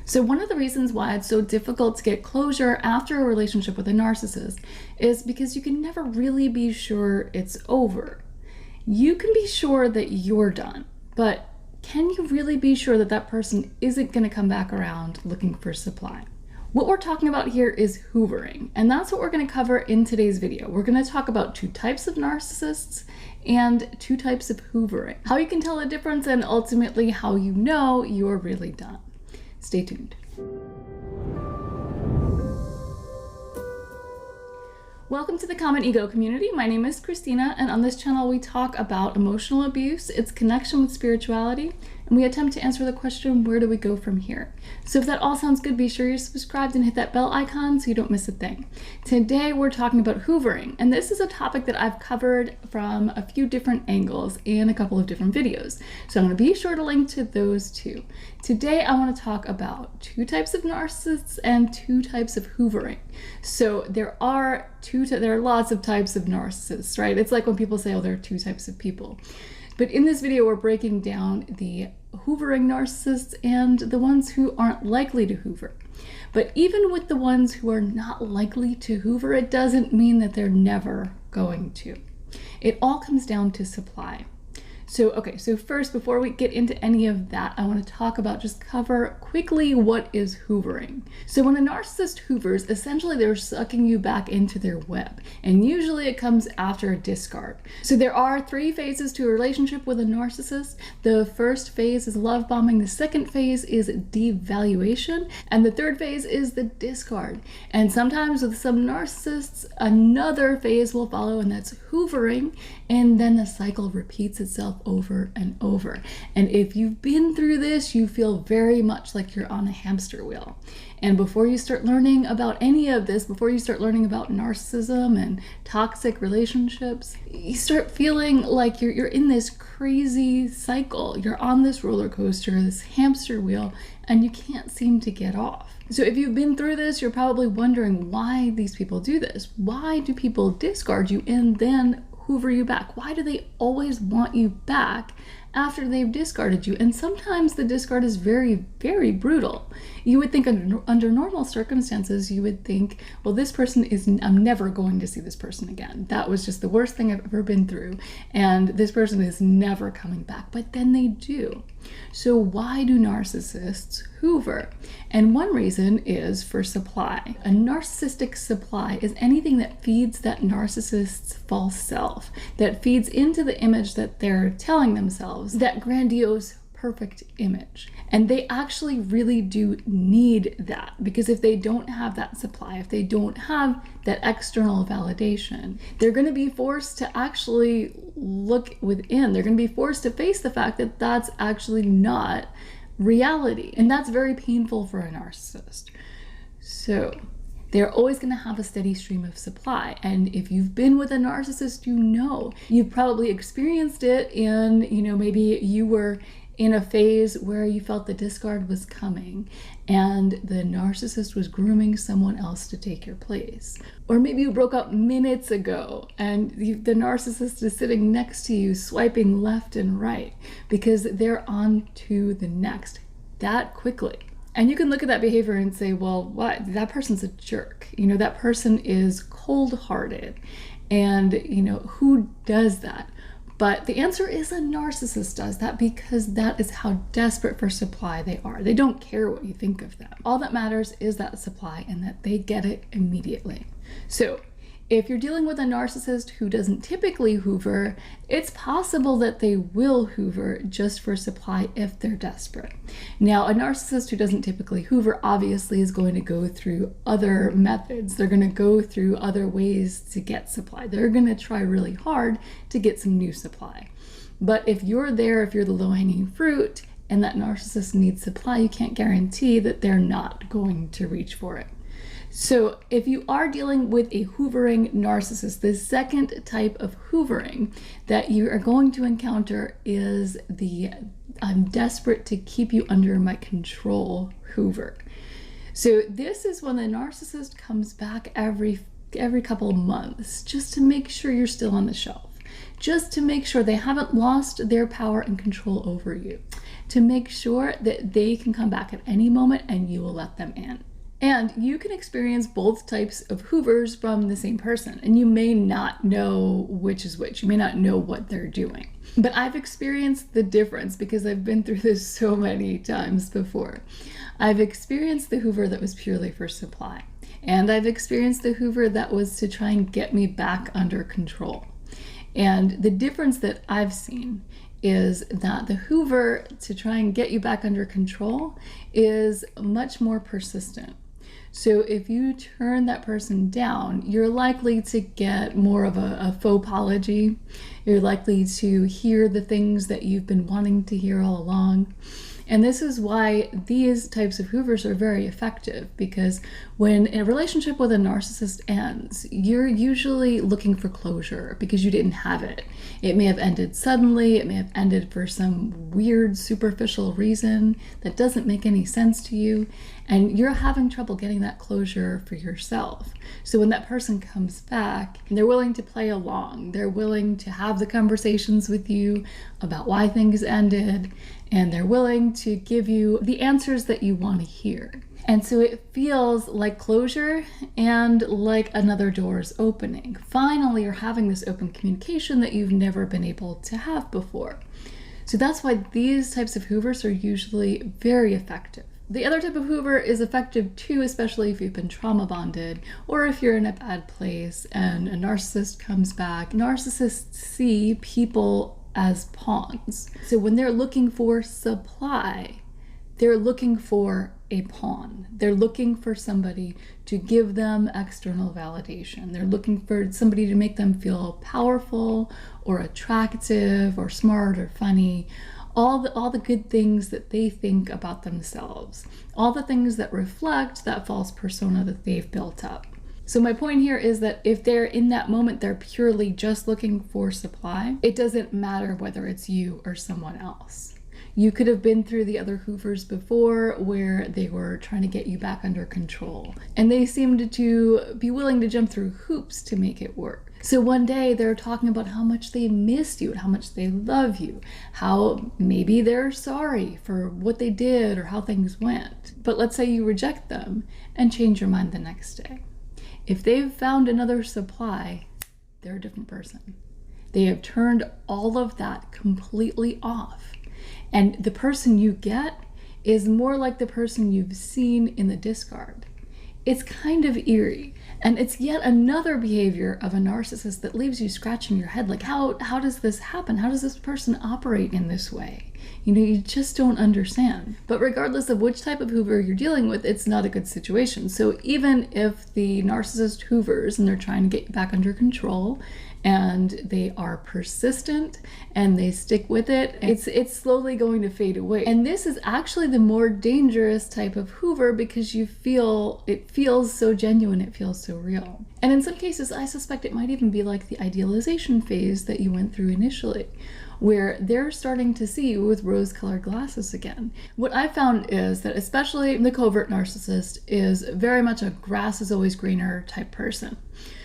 So one of the reasons why it's so difficult to get closure after a relationship with a narcissist is because you can never really be sure it's over. You can be sure that you're done, but can you really be sure that that person isn't going to come back around looking for supply? What we're talking about here is hoovering, and that's what we're going to cover in today's video. We're going to talk about 2 types of narcissists and 2 types of hoovering, how you can tell the difference, and ultimately how you know you're really done. Stay tuned. Welcome to the Common Ego community. My name is Christina, and on this channel we talk about emotional abuse, its connection with spirituality, and we attempt to answer the question, where do we go from here? So if that all sounds good, be sure you're subscribed and hit that bell icon so you don't miss a thing. Today we're talking about hoovering, and this is a topic that I've covered from a few different angles in a couple of different videos. So I'm going to be sure to link to those too. Today I want to talk about 2 types of narcissists and 2 types of hoovering. So there are lots of types of narcissists, right? It's like when people say, oh, there are 2 types of people. But in this video, we're breaking down the hoovering narcissists and the ones who aren't likely to hoover. But even with the ones who are not likely to hoover, it doesn't mean that they're never going to. It all comes down to supply. So first, before we get into any of that, I want to just cover quickly what is hoovering. So when a narcissist hoovers, essentially they're sucking you back into their web, and usually it comes after a discard. So there are 3 phases to a relationship with a narcissist. The first phase is love bombing, the second phase is devaluation, and the third phase is the discard. And sometimes with some narcissists, another phase will follow, and that's hoovering, and then the cycle repeats itself over and over. And if you've been through this, you feel very much like you're on a hamster wheel. And before you start learning about any of this, before you start learning about narcissism and toxic relationships, you start feeling like you're in this crazy cycle. You're on this roller coaster, this hamster wheel, and you can't seem to get off. So if you've been through this, you're probably wondering why these people do this. Why do people discard you and then hoover you back? Why do they always want you back after they've discarded you? And sometimes the discard is very, very brutal. You would think under normal circumstances, you would think, well, this person I'm never going to see this person again. That was just the worst thing I've ever been through, and this person is never coming back. But then they do. So why do narcissists hoover? And one reason is for supply. A narcissistic supply is anything that feeds that narcissist's false self, that feeds into the image that they're telling themselves, that grandiose, perfect image. And they actually really do need that, because if they don't have that supply, if they don't have that external validation, they're going to be forced to actually look within. They're going to be forced to face the fact that that's actually not reality. And that's very painful for a narcissist. So they're always going to have a steady stream of supply. And if you've been with a narcissist, you've probably experienced it in, maybe you were in a phase where you felt the discard was coming and the narcissist was grooming someone else to take your place. Or maybe you broke up minutes ago and the narcissist is sitting next to you swiping left and right because they're on to the next that quickly. And you can look at that behavior and say, well, what? That person's a jerk. That person is cold-hearted. And, who does that? But the answer is a narcissist does that, because that is how desperate for supply they are. They don't care what you think of them. All that matters is that supply and that they get it immediately. So if you're dealing with a narcissist who doesn't typically hoover, it's possible that they will hoover just for supply if they're desperate. Now, a narcissist who doesn't typically hoover obviously is going to go through other methods. They're going to go through other ways to get supply. They're going to try really hard to get some new supply. But if you're the low-hanging fruit and that narcissist needs supply, you can't guarantee that they're not going to reach for it. So if you are dealing with a hoovering narcissist, the second type of hoovering that you are going to encounter is the I'm desperate to keep you under my control hoover. So this is when the narcissist comes back every couple of months just to make sure you're still on the shelf, just to make sure they haven't lost their power and control over you. to make sure that they can come back at any moment and you will let them in. And you can experience both types of Hoovers from the same person, and you may not know which is which. You may not know what they're doing. But I've experienced the difference because I've been through this so many times before. I've experienced the Hoover that was purely for supply, and I've experienced the Hoover that was to try and get me back under control. And the difference that I've seen is that the Hoover to try and get you back under control is much more persistent. So if you turn that person down, you're likely to get more of a faux apology. You're likely to hear the things that you've been wanting to hear all along. And this is why these types of Hoovers are very effective, because when a relationship with a narcissist ends, you're usually looking for closure because you didn't have it. It may have ended suddenly, it may have ended for some weird superficial reason that doesn't make any sense to you, and you're having trouble getting that closure for yourself. So when that person comes back, they're willing to play along, they're willing to have the conversations with you about why things ended, and they're willing to give you the answers that you want to hear. And so it feels like closure and like another door is opening. Finally, you're having this open communication that you've never been able to have before. So that's why these types of Hoovers are usually very effective. The other type of Hoover is effective too, especially if you've been trauma bonded or if you're in a bad place and a narcissist comes back. Narcissists see people as pawns. So when they're looking for supply, they're looking for a pawn. They're looking for somebody to give them external validation. They're looking for somebody to make them feel powerful or attractive or smart or funny. All the good things that they think about themselves. All the things that reflect that false persona that they've built up. So my point here is that if they're in that moment, they're purely just looking for supply, it doesn't matter whether it's you or someone else. You could have been through the other Hoovers before where they were trying to get you back under control, and they seemed to be willing to jump through hoops to make it work. So one day they're talking about how much they missed you and how much they love you, how maybe they're sorry for what they did or how things went. But let's say you reject them and change your mind the next day. If they've found another supply, they're a different person. They have turned all of that completely off. And the person you get is more like the person you've seen in the discard. It's kind of eerie. And it's yet another behavior of a narcissist that leaves you scratching your head like, how does this happen? How does this person operate in this way? You just don't understand. But regardless of which type of Hoover you're dealing with, it's not a good situation. So even if the narcissist Hoovers and they're trying to get you back under control and they are persistent and they stick with it, it's slowly going to fade away. And this is actually the more dangerous type of Hoover because it feels so genuine, it feels so real. And in some cases, I suspect it might even be like the idealization phase that you went through initially, where they're starting to see you with rose-colored glasses again. What I found is that especially the covert narcissist is very much a grass is always greener type person.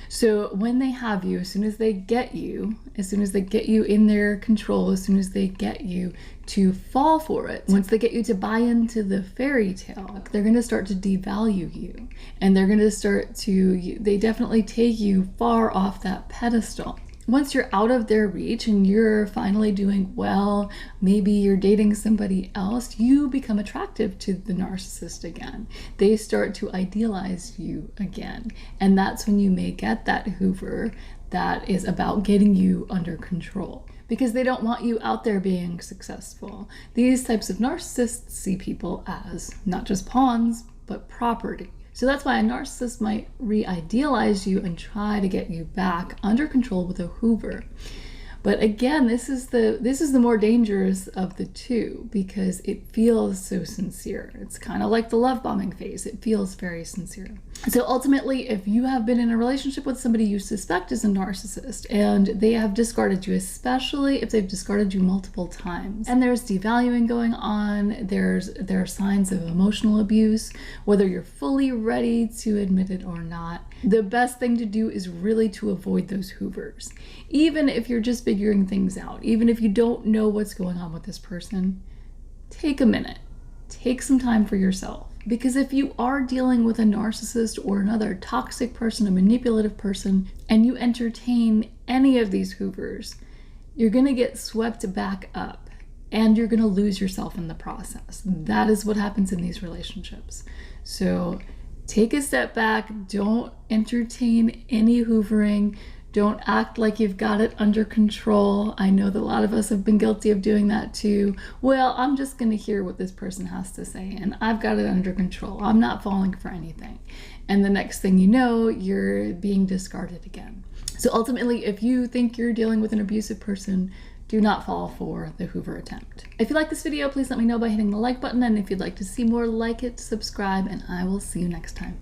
So when they have you, as soon as they get you in their control, as soon as they get you to fall for it, once they get you to buy into the fairy tale, they're going to start to devalue you. And they're going to they definitely take you far off that pedestal. Once you're out of their reach and you're finally doing well, maybe you're dating somebody else, you become attractive to the narcissist again. They start to idealize you again. And that's when you may get that Hoover that is about getting you under control, because they don't want you out there being successful. These types of narcissists see people as not just pawns, but property. So that's why a narcissist might re-idealize you and try to get you back under control with a Hoover. But again, this is the more dangerous of the two because it feels so sincere. It's kind of like the love bombing phase. It feels very sincere. So ultimately, if you have been in a relationship with somebody you suspect is a narcissist and they have discarded you, especially if they've discarded you multiple times, and there's devaluing going on, there are signs of emotional abuse, whether you're fully ready to admit it or not, the best thing to do is really to avoid those Hoovers. Even if you're just figuring things out, even if you don't know what's going on with this person, take a minute. Take some time for yourself. Because if you are dealing with a narcissist or another toxic person, a manipulative person, and you entertain any of these hoovers, you're going to get swept back up and you're going to lose yourself in the process. That is what happens in these relationships. So take a step back. Don't entertain any hoovering. Don't act like you've got it under control. I know that a lot of us have been guilty of doing that too. Well, I'm just going to hear what this person has to say and I've got it under control. I'm not falling for anything. And the next thing you know, you're being discarded again. So ultimately, if you think you're dealing with an abusive person, do not fall for the Hoover attempt. If you like this video, please let me know by hitting the like button. And if you'd like to see more, like it, subscribe, and I will see you next time.